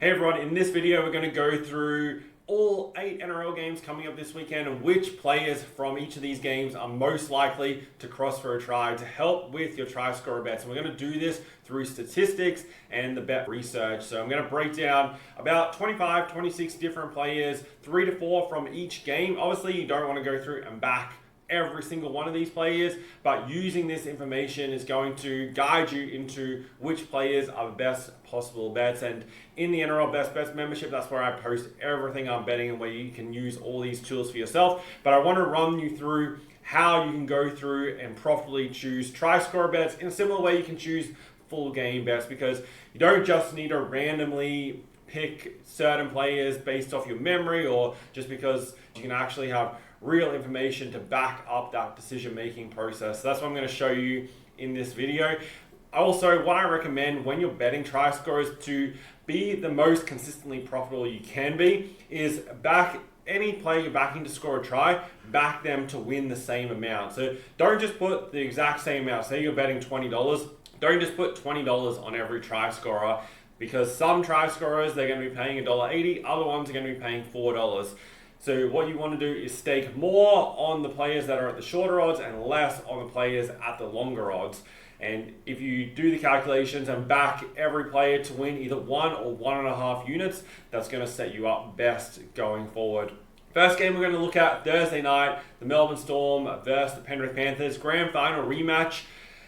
Hey everyone, in this video we're going to go through all 8 NRL games coming up this weekend and which players from each of these games are most likely to cross for a try to help with your try scorer bets. And we're going to do this through statistics and the bet research. So I'm going to break down about 25, 26 different players, 3 to 4 from each game. Obviously you don't want to go through and back every single one of these players, but using this information is going to guide you into which players are the best possible bets. And in the NRL Best Bets membership, that's where I post everything I'm betting and where you can use all these tools for yourself. But I want to run you through how you can go through and properly choose try scorer bets in a similar way you can choose full game bets, because you don't just need to randomly pick certain players based off your memory or just because you can actually have real information to back up that decision-making process. So that's what I'm going to show you in this video. Also, what I recommend when you're betting try scorers to be the most consistently profitable you can be is back any player you're backing to score a try, back them to win the same amount. So don't just put the exact same amount. Say you're betting $20, don't just put $20 on every try scorer, because some try scorers, they're going to be paying $1.80, other ones are going to be paying $4. So what you want to do is stake more on the players that are at the shorter odds and less on the players at the longer odds. And if you do the calculations and back every player to win either 1 or 1.5 units, that's going to set you up best going forward. First game we're going to look at Thursday night, the Melbourne Storm versus the Penrith Panthers, grand final rematch.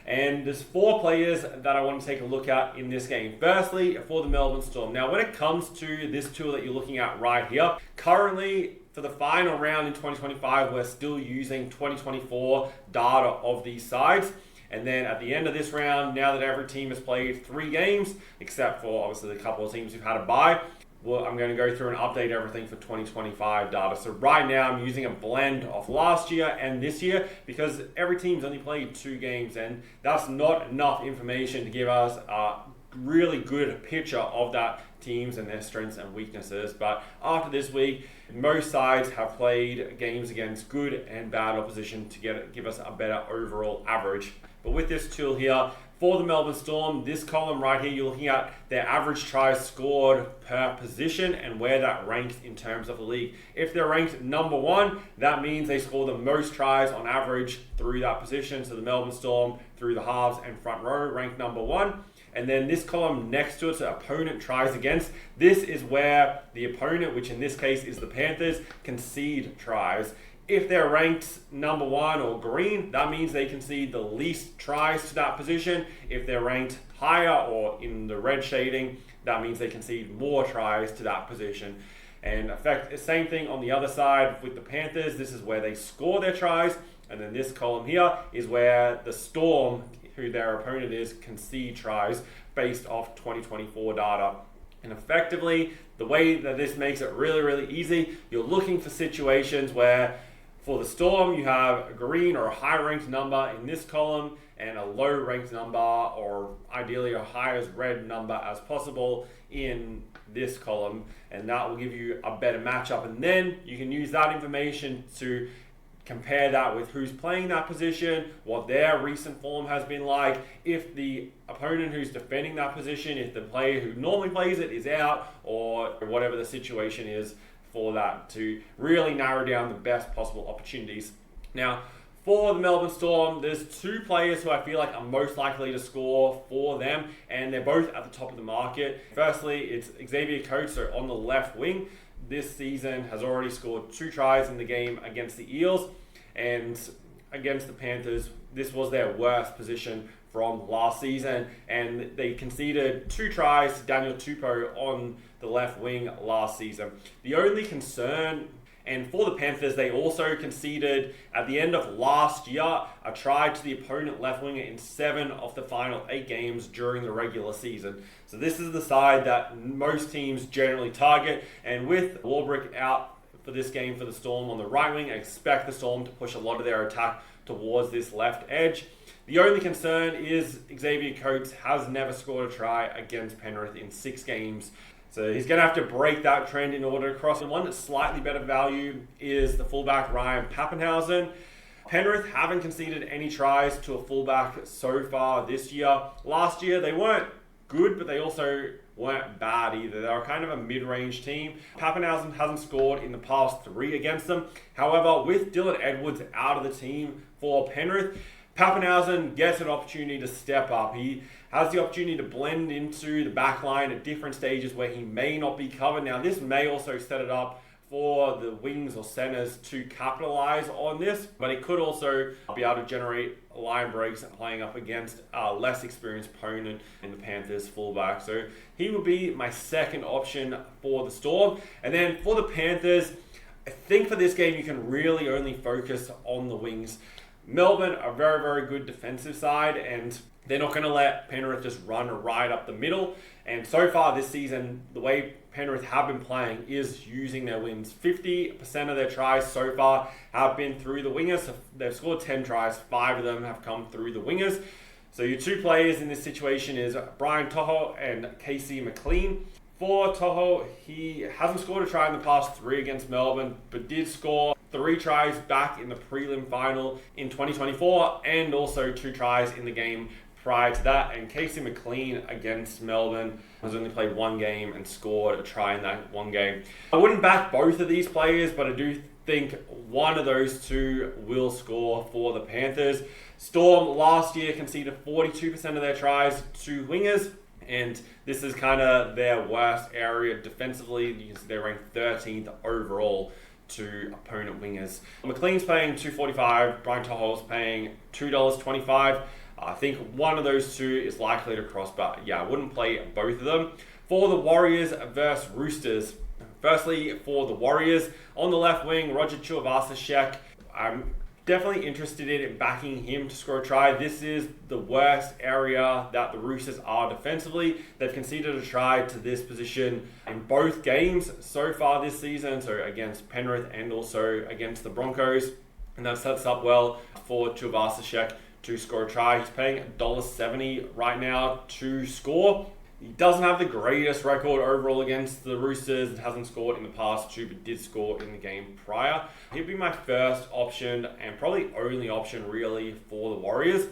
And there's 4 players that I want to take a look at in this game. Firstly, for the Melbourne Storm. Now, when it comes to this tool that you're looking at right here, currently for the final round in 2025, we're still using 2024 data of these sides. And then at the end of this round, now that every team has played 3 games, except for obviously the couple of teams who've had a bye, well, I'm going to go through and update everything for 2025 data. So right now I'm using a blend of last year and this year because every team's only played 2 games, and that's not enough information to give us a really good picture of that teams and their strengths and weaknesses. But after this week, most sides have played games against good and bad opposition to give us a better overall average. But with this tool here, for the Melbourne Storm, this column right here, you're looking at their average tries scored per position and where that ranks in terms of the league. If they're ranked number 1, that means they score the most tries on average through that position. So the Melbourne Storm through the halves and front row ranked number 1. And then this column next to it, so opponent tries against, this is where the opponent, which in this case is the Panthers, concede tries. If they're ranked number 1 or green, that means they concede the least tries to that position. If they're ranked higher or in the red shading, that means they concede more tries to that position. And the same thing on the other side with the Panthers. This is where they score their tries. And then this column here is where the Storm, who their opponent is, concede tries based off 2024 data. And effectively, the way that this makes it really, really easy, you're looking for situations where for the Storm, you have a green or a high-ranked number in this column and a low-ranked number, or ideally a highest red number as possible in this column. And that will give you a better matchup. And then you can use that information to compare that with who's playing that position, what their recent form has been like, if the opponent who's defending that position, if the player who normally plays it is out, or whatever the situation is for that, to really narrow down the best possible opportunities. Now, for the Melbourne Storm, there's 2 players who I feel like are most likely to score for them, and they're both at the top of the market. Firstly, it's Xavier Coates, so on the left wing. This season has already scored 2 tries in the game against the Eels, and against the Panthers, this was their worst position from last season, and they conceded 2 tries to Daniel Tupou on the left wing last season. The only concern, and for the Panthers, they also conceded at the end of last year a try to the opponent left winger in 7 of the final 8 games during the regular season. So this is the side that most teams generally target, and with Warbrick out for this game for the Storm on the right wing, I expect the Storm to push a lot of their attack towards this left edge. The only concern is Xavier Coates has never scored a try against Penrith in 6 games. So he's going to have to break that trend in order to cross. And one that's slightly better value is the fullback Ryan Papenhuyzen. Penrith haven't conceded any tries to a fullback so far this year. Last year, they weren't good, but they also weren't bad either. They were kind of a mid-range team. Pappenhausen hasn't scored in the past 3 against them. However, with Dylan Edwards out of the team for Penrith, Pappenhausen gets an opportunity to step up. He has the opportunity to blend into the back line at different stages where he may not be covered. Now, this may also set it up for the wings or centers to capitalize on this, but it could also be able to generate line breaks playing up against a less experienced opponent in the Panthers fullback. So he would be my second option for the Storm. And then for the Panthers, I think for this game you can really only focus on the wings. Melbourne are very, very good defensive side, and they're not going to let Penrith just run right up the middle. And so far this season, the way Penrith have been playing is using their wings. 50% of their tries so far have been through the wingers. They've scored 10 tries, 5 of them have come through the wingers. So your 2 players in this situation is Brian To'o and Casey McLean. For To'o, he hasn't scored a try in the past 3 against Melbourne, but did score 3 tries back in the prelim final in 2024, and also 2 tries in the game prior to that. And Casey McLean against Melbourne has only played 1 game and scored a try in that 1 game. I wouldn't back both of these players, but I do think one of those 2 will score for the Panthers. Storm last year conceded 42% of their tries to wingers, and this is kind of their worst area defensively. You can see they're ranked 13th overall to opponent wingers. McLean's paying $2.45, Brian To'o's paying $2.25. I think one of those 2 is likely to cross, but yeah, I wouldn't play both of them. For the Warriors versus Roosters, firstly for the Warriors, on the left wing, Roger Tuivasa-Sheck, I'm definitely interested in backing him to score a try. This is the worst area that the Roosters are defensively. They've conceded a try to this position in both games so far this season, so against Penrith and also against the Broncos. And that sets up well for Tuivasa-Sheck to score a try. He's paying $1.70 right now to score. He doesn't have the greatest record overall against the Roosters. It hasn't scored in the past 2, but did score in the game prior. He'd be my first option and probably only option really for the Warriors.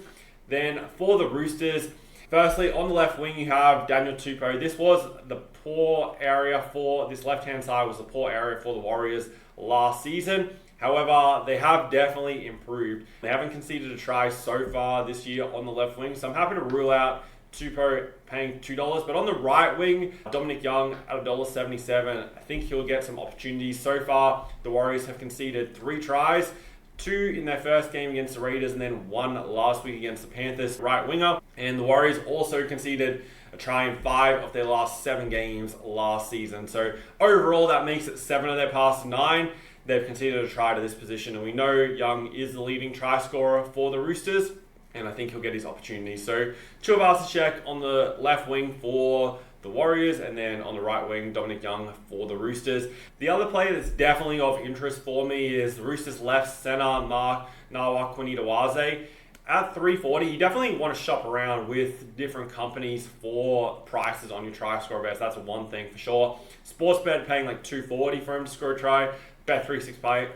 Then for the Roosters, firstly on the left wing you have Daniel Tupou. This was the poor area for this left-hand side, was the poor area for the Warriors last season. However, they have definitely improved. They haven't conceded a try so far this year on the left wing, so I'm happy to rule out Tupou paying $2. But on the right wing, Dominic Young at $1.77. I think he'll get some opportunities. So far, the Warriors have conceded 3 tries, 2 in their first game against the Raiders, and then 1 last week against the Panthers, right winger. And the Warriors also conceded a try in 5 of their last 7 games last season. So overall, that makes it 7 of their past 9. They've conceded a try to this position, and we know Young is the leading try scorer for the Roosters, and I think he'll get his opportunities. So Tuivasa-Sheck on the left wing for the Warriors, and then on the right wing, Dominic Young for the Roosters. The other player that's definitely of interest for me is the Roosters left centre, Mark Nawaqanitawaze. At $3.40, you definitely want to shop around with different companies for prices on your try score bets. That's one thing for sure. Sportsbet paying like $2.40 for him to score a try. Bet365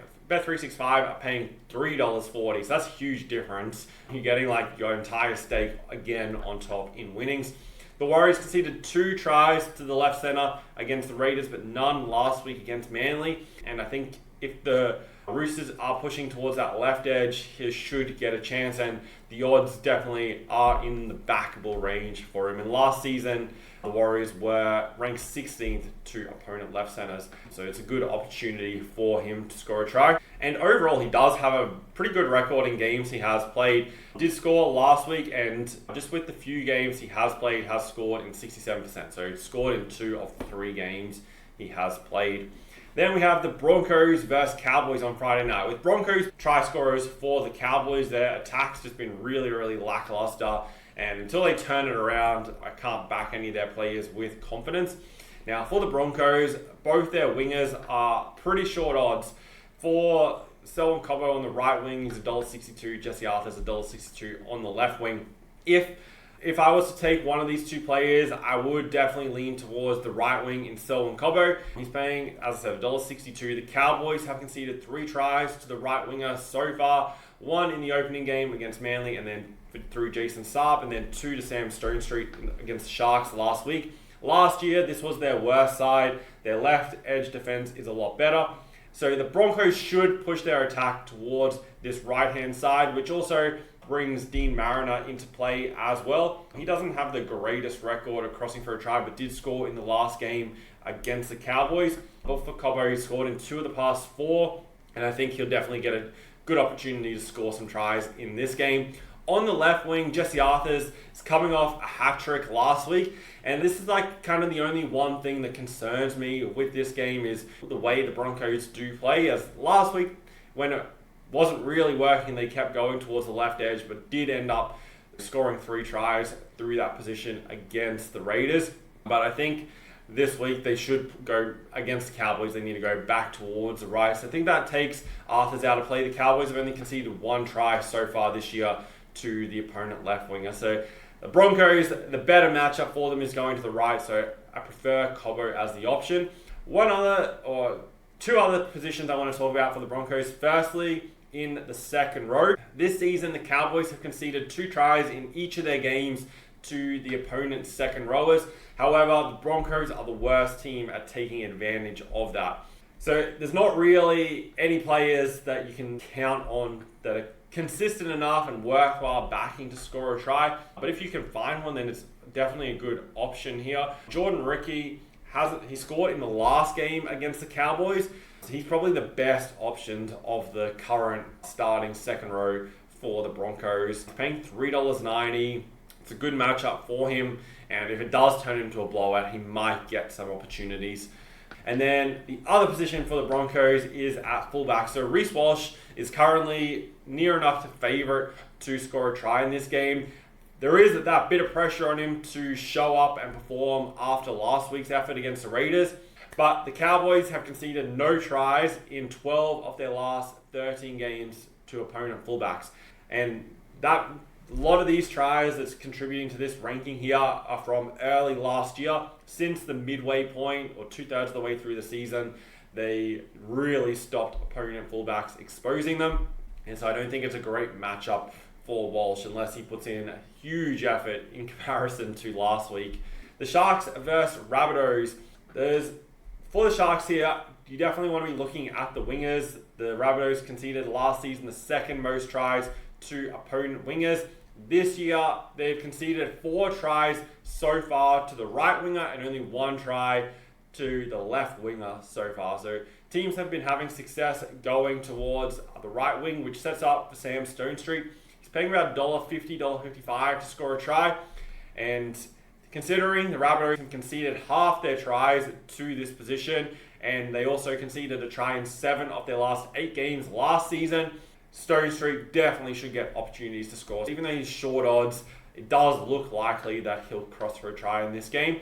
are paying $3.40, so that's a huge difference. You're getting like your entire stake again on top in winnings. The Warriors conceded 2 tries to the left centre against the Raiders, but none last week against Manly. And I think if the Roosters are pushing towards that left edge, he should get a chance, and the odds definitely are in the backable range for him. And last season, the Warriors were ranked 16th to opponent left centers, so it's a good opportunity for him to score a try. And overall, he does have a pretty good record in games he has played. Did score last week, and just with the few games he has played, has scored in 67%. So he scored in 2 of the 3 games he has played. Then we have the Broncos versus Cowboys on Friday night. With Broncos try scorers for the Cowboys, their attack's just been really, really lackluster. And until they turn it around, I can't back any of their players with confidence. Now, for the Broncos, both their wingers are pretty short odds. For Selwyn Cobbo on the right wing, he's $1.62. Jesse Arthur's $1.62 on the left wing. If I was to take one of these 2 players, I would definitely lean towards the right wing in Selwyn Cobbo. He's paying, as I said, $1.62. The Cowboys have conceded 3 tries to the right winger so far. 1 in the opening game against Manly, and then through Jason Saab, and then 2 to Sam Stonestreet against the Sharks last week. Last year, this was their worst side. Their left edge defense is a lot better. So the Broncos should push their attack towards this right-hand side, which also brings Dean Mariner into play as well. He doesn't have the greatest record of crossing for a try, but did score in the last game against the Cowboys. But for Cobbo, he scored in 2 of the past 4, and I think he'll definitely get a good opportunity to score some tries in this game. On the left wing, Jesse Arthurs is coming off a hat-trick last week, and this is like kind of the only one thing that concerns me with this game is the way the Broncos do play. As last week, when it wasn't really working, they kept going towards the left edge, but did end up scoring 3 tries through that position against the Raiders. But I think this week they should go against the Cowboys. They need to go back towards the right. So I think that takes Arthurs out of play. The Cowboys have only conceded 1 try so far this year to the opponent left winger. So the Broncos, the better matchup for them is going to the right. So I prefer Cobbo as the option. 2 other positions I want to talk about for the Broncos. Firstly, in the second row. This season, the Cowboys have conceded 2 tries in each of their games to the opponent's second rowers. However, the Broncos are the worst team at taking advantage of that. So there's not really any players that you can count on that are consistent enough and worthwhile backing to score a try. But if you can find one, then it's definitely a good option here. Jordan Ricky he scored in the last game against the Cowboys. So he's probably the best option of the current starting second row for the Broncos. He's paying $3.90. It's a good matchup for him. And if it does turn into a blowout, he might get some opportunities. And then the other position for the Broncos is at fullback. So Reece Walsh is currently near enough to favourite to score a try in this game. There is that bit of pressure on him to show up and perform after last week's effort against the Raiders. But the Cowboys have conceded no tries in 12 of their last 13 games to opponent fullbacks. And a lot of these tries that's contributing to this ranking here are from early last year. Since the midway point, or 2/3 of the way through the season, they really stopped opponent fullbacks exposing them. And so I don't think it's a great matchup for Walsh unless he puts in a huge effort in comparison to last week. The Sharks versus Rabbitohs. For the Sharks here, you definitely want to be looking at the wingers. The Rabbitohs conceded last season the second most tries to opponent wingers. This year, they've conceded 4 tries so far to the right winger and only 1 try to the left winger so far. So teams have been having success going towards the right wing, which sets up for Sam Stonestreet. He's paying about $1.50, $1.55 to score a try. And considering the Rabbitohs have conceded half their tries to this position, and they also conceded a try in 7 of their last 8 games last season, Stonestreet definitely should get opportunities to score. Even though he's short odds, it does look likely that he'll cross for a try in this game.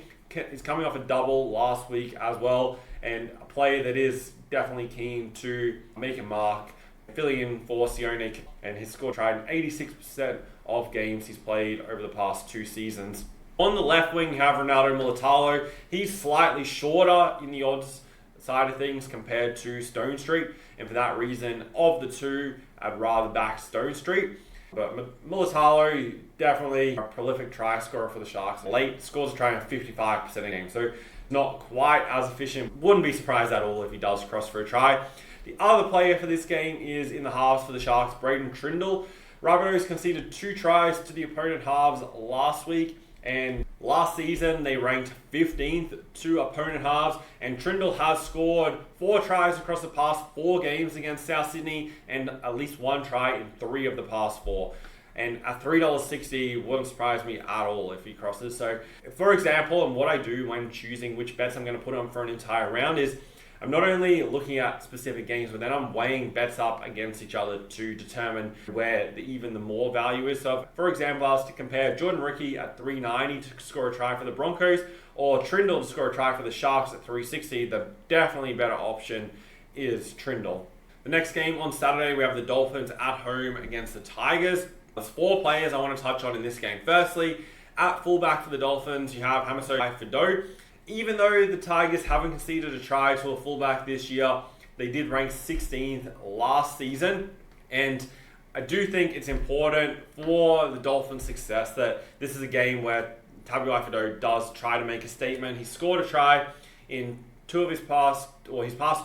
He's coming off a double last week as well, and a player that is definitely keen to make a mark, filling in for Sione, and he's scored a try in 86% of games he's played over the past 2 seasons. On the left wing, you have Ronaldo Mulitalo. He's slightly shorter in the odds side of things compared to Stonestreet, and for that reason, of the 2, I'd rather back Stonestreet. But Mulitalo, definitely a prolific try scorer for the Sharks. Late scores a try in 55% of games, so not quite as efficient. Wouldn't be surprised at all if he does cross for a try. The other player for this game is in the halves for the Sharks, Braden Trindle. Rabbitohs conceded 2 tries to the opponent halves last week. And last season, they ranked 15th to opponent halves, and Trindle has scored 4 tries across the past 4 games against South Sydney, and at least 1 try in 3 of the past 4. And at $3.60 wouldn't surprise me at all if he crosses. So, for example, and what I do when choosing which bets I'm going to put on for an entire round is I'm not only looking at specific games, but then I'm weighing bets up against each other to determine where even the more value is. So, for example, I was to compare Jordan Ricky at $3.90 to score a try for the Broncos, or Trindle to score a try for the Sharks at $3.60. The definitely better option is Trindle. The next game on Saturday, we have the Dolphins at home against the Tigers. There's 4 players I want to touch on in this game. Firstly, at fullback for the Dolphins, you have Hamiso Fido. Even though the Tigers haven't conceded a try to a fullback this year, they did rank 16th last season. And I do think it's important for the Dolphins' success that this is a game where Tabuai does try to make a statement. He scored a try in his past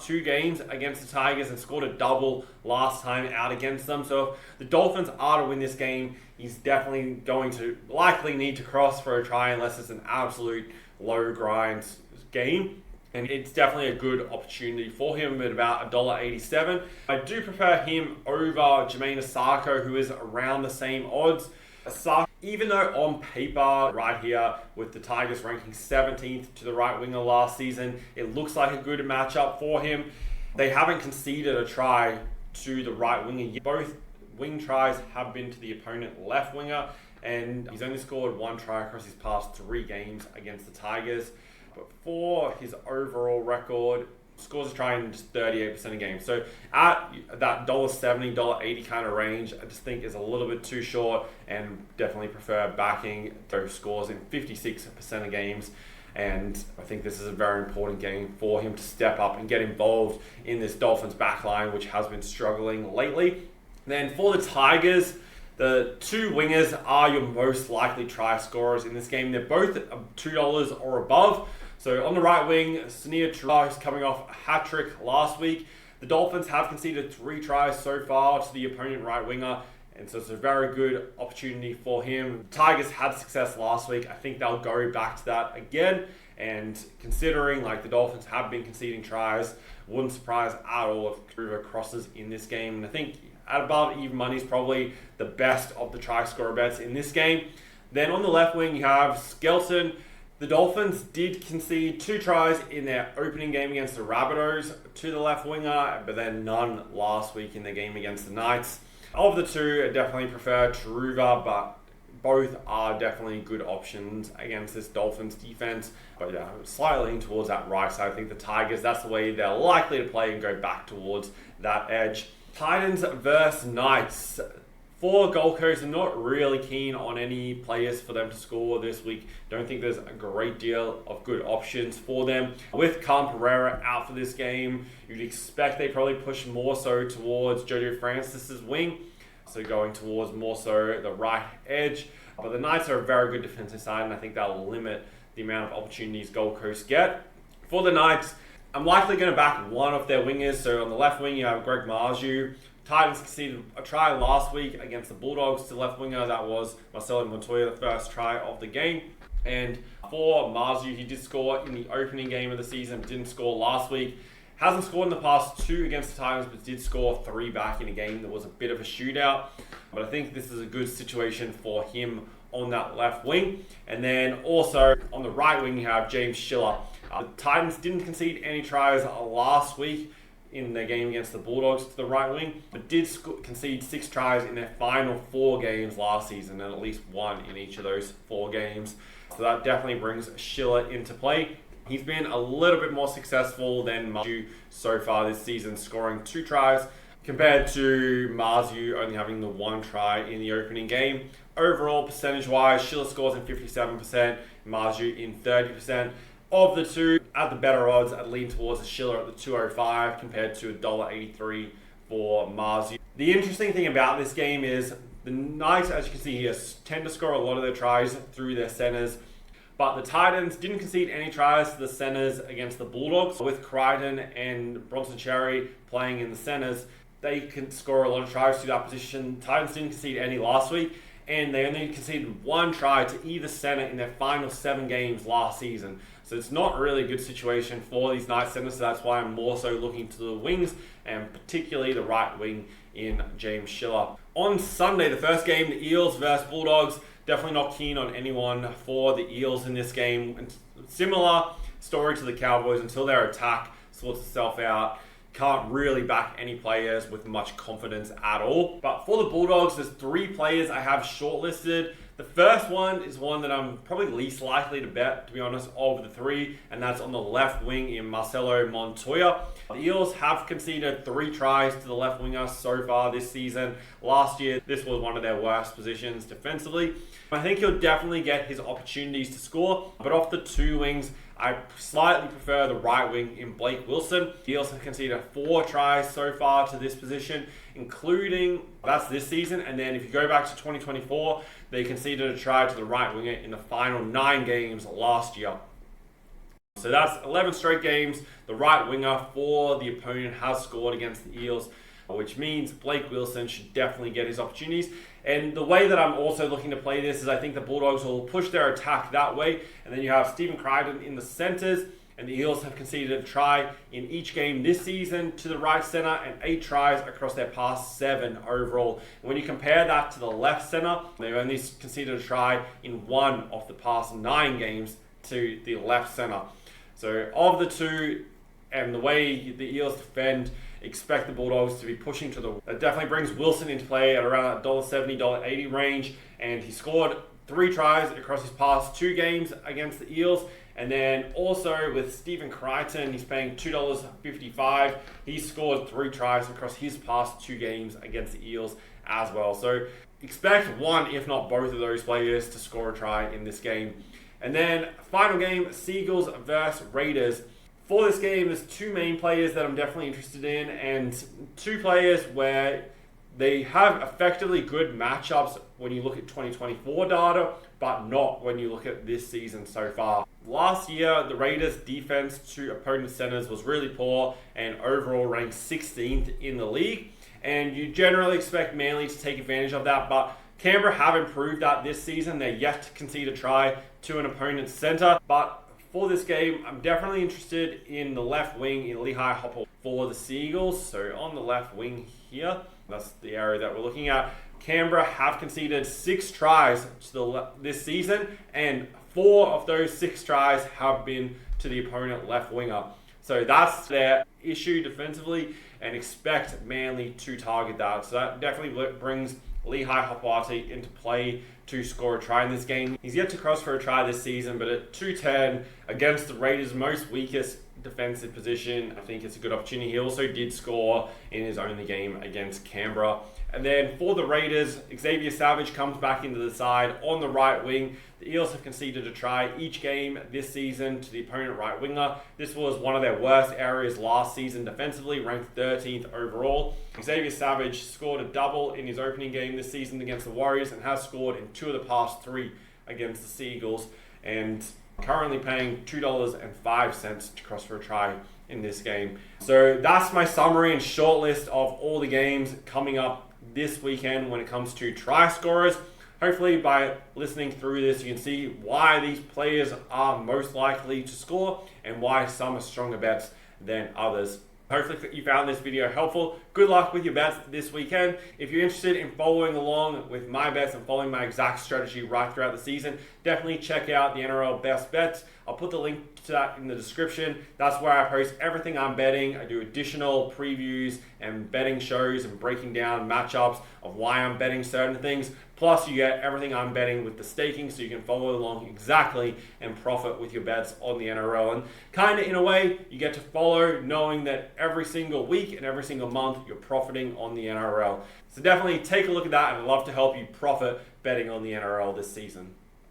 2 games against the Tigers and scored a double last time out against them. So if the Dolphins are to win this game, he's definitely going to likely need to cross for a try unless it's an absolute low grind game. And it's definitely a good opportunity for him at about $1.87. I do prefer him over Jermaine Asako, who is around the same odds. Asako, even though on paper, right here, with the Tigers ranking 17th to the right winger last season, it looks like a good matchup for him. They haven't conceded a try to the right winger yet. Both wing tries have been to the opponent left winger, and he's only scored 1 try across his past 3 games against the Tigers. But for his overall record, scores a try in just 38% of games. So at that $1.70, $1.80 kind of range, I just think is a little bit too short, and definitely prefer backing those scores in 56% of games. And I think this is a very important game for him to step up and get involved in this Dolphins backline, which has been struggling lately. Then for the Tigers, the 2 wingers are your most likely try scorers in this game. They're both $2 or above. So on the right wing, Sania Trai is coming off a hat-trick last week. The Dolphins have conceded 3 tries so far to the opponent right winger, and so it's a very good opportunity for him. The Tigers had success last week. I think they'll go back to that again. And considering the Dolphins have been conceding tries, wouldn't surprise at all if Kruger crosses in this game. And I think at above even money is probably the best of the try scorer bets in this game. Then on the left wing, you have Skelton. The Dolphins did concede 2 tries in their opening game against the Rabbitohs to the left winger, but then none last week in the game against the Knights. Of the 2, I definitely prefer Truva, but both are definitely good options against this Dolphins defense. But yeah, slightly leaning towards that right side. I think the Tigers, that's the way they're likely to play and go back towards that edge. Titans versus Knights. For Gold Coast, I'm not really keen on any players for them to score this week. Don't think there's a great deal of good options for them. With Cam Pereira out for this game, you'd expect they probably push more so towards Jojo Francis's wing. So going towards more so the right edge. But the Knights are a very good defensive side, and I think that'll limit the amount of opportunities Gold Coast get. For the Knights, I'm likely going to back one of their wingers. So on the left wing, you have Greg Marju. Titans conceded a try last week against the Bulldogs to left winger. That was Marcelo Montoya, the first try of the game. And for Marzu, he did score in the opening game of the season, but didn't score last week. Hasn't scored in the past 2 against the Titans, but did score 3 back in a game that was a bit of a shootout. But I think this is a good situation for him on that left wing. And then also on the right wing, you have James Schiller. The Titans didn't concede any tries last week in their game against the Bulldogs to the right wing, but did concede 6 tries in their final 4 games last season, and at least 1 in each of those 4 games. So that definitely brings Schiller into play. He's been a little bit more successful than Marzu so far this season, scoring 2 tries compared to Marzu only having the 1 try in the opening game. Overall, percentage-wise, Schiller scores in 57%, Marzu in 30%. Of the 2, at the better odds, I'd lean towards a Schiller at the 205 compared to $1.83 for Marzu. The interesting thing about this game is the Knights, as you can see here, tend to score a lot of their tries through their centers. But the Titans didn't concede any tries to the centers against the Bulldogs. With Crichton and Bronson Cherry playing in the centers, they can score a lot of tries to that position. Titans didn't concede any last week, and they only conceded 1 try to either center in their final 7 games last season. So it's not really a good situation for these Knights centers, so that's why I'm more so looking to the wings, and particularly the right wing in James Schiller. On Sunday, the first game, the Eels versus Bulldogs. Definitely not keen on anyone for the Eels in this game. And similar story to the Cowboys, until their attack sorts itself out. Can't really back any players with much confidence at all. But for the Bulldogs, there's 3 players I have shortlisted. The first one is one that I'm probably least likely to bet, to be honest, of the 3, and that's on the left wing in Marcelo Montoya. The Eels have conceded 3 tries to the left winger so far this season. Last year, this was one of their worst positions defensively. I think he'll definitely get his opportunities to score, but off the 2 wings, I slightly prefer the right wing in Blake Wilson. The Eels have conceded 4 tries so far to this position, including, that's this season, and then if you go back to 2024, they conceded a try to the right winger in the final 9 games last year. So that's 11 straight games the right winger for the opponent has scored against the Eels, which means Blake Wilson should definitely get his opportunities. And the way that I'm also looking to play this is I think the Bulldogs will push their attack that way, and then you have Stephen Crichton in the centres, and the Eels have conceded a try in each game this season to the right centre and 8 tries across their past 7 overall. And when you compare that to the left centre, they've only conceded a try in 1 of the past 9 games to the left centre. So of the two, and the way the Eels defend, expect the Bulldogs to be pushing to the... That definitely brings Wilson into play at around $1.70, $1.80 range, and he scored 3 tries across his past 2 games against the Eels. And then also with Stephen Crichton, he's paying $2.55. He scored 3 tries across his past 2 games against the Eels as well. So expect one, if not both of those players to score a try in this game. And then final game, Seagulls versus Raiders. For this game, there's 2 main players that I'm definitely interested in, and 2 players where they have effectively good matchups when you look at 2024 data, but not when you look at this season so far. Last year, the Raiders' defense to opponent centers was really poor and overall ranked 16th in the league. And you generally expect Manly to take advantage of that, but Canberra have improved that this season. They're yet to concede a try to an opponent's center, but for this game, I'm definitely interested in the left wing in Lehigh Hopper for the Seagulls. So on the left wing here, that's the area that we're looking at. Canberra have conceded 6 tries to this season, and 4 of those 6 tries have been to the opponent left winger. So that's their issue defensively, and expect Manly to target that. So that definitely brings Lehigh Hopati into play to score a try in this game. He's yet to cross for a try this season, but at 210 against the Raiders' most weakest defensive position, I think it's a good opportunity. He also did score in his only game against Canberra. And then for the Raiders, Xavier Savage comes back into the side on the right wing. The Eels have conceded a try each game this season to the opponent right winger. This was one of their worst areas last season defensively, ranked 13th overall. Xavier Savage scored a double in his opening game this season against the Warriors and has scored in 2 of the past 3 against the Seagulls, and currently paying $2.05 to cross for a try in this game. So that's my summary and short list of all the games coming up this weekend when it comes to try scorers. Hopefully by listening through this, you can see why these players are most likely to score and why some are stronger bets than others. Hopefully you found this video helpful. Good luck with your bets this weekend. If you're interested in following along with my bets and following my exact strategy right throughout the season, definitely check out the NRL Best Bets. I'll put the link to that in the description. That's where I post everything I'm betting. I do additional previews and betting shows and breaking down matchups of why I'm betting certain things. Plus, you get everything I'm betting with the staking, so you can follow along exactly and profit with your bets on the NRL. And kind of in a way, you get to follow knowing that every single week and every single month, you're profiting on the NRL. So definitely take a look at that, and I'd love to help you profit betting on the NRL this season.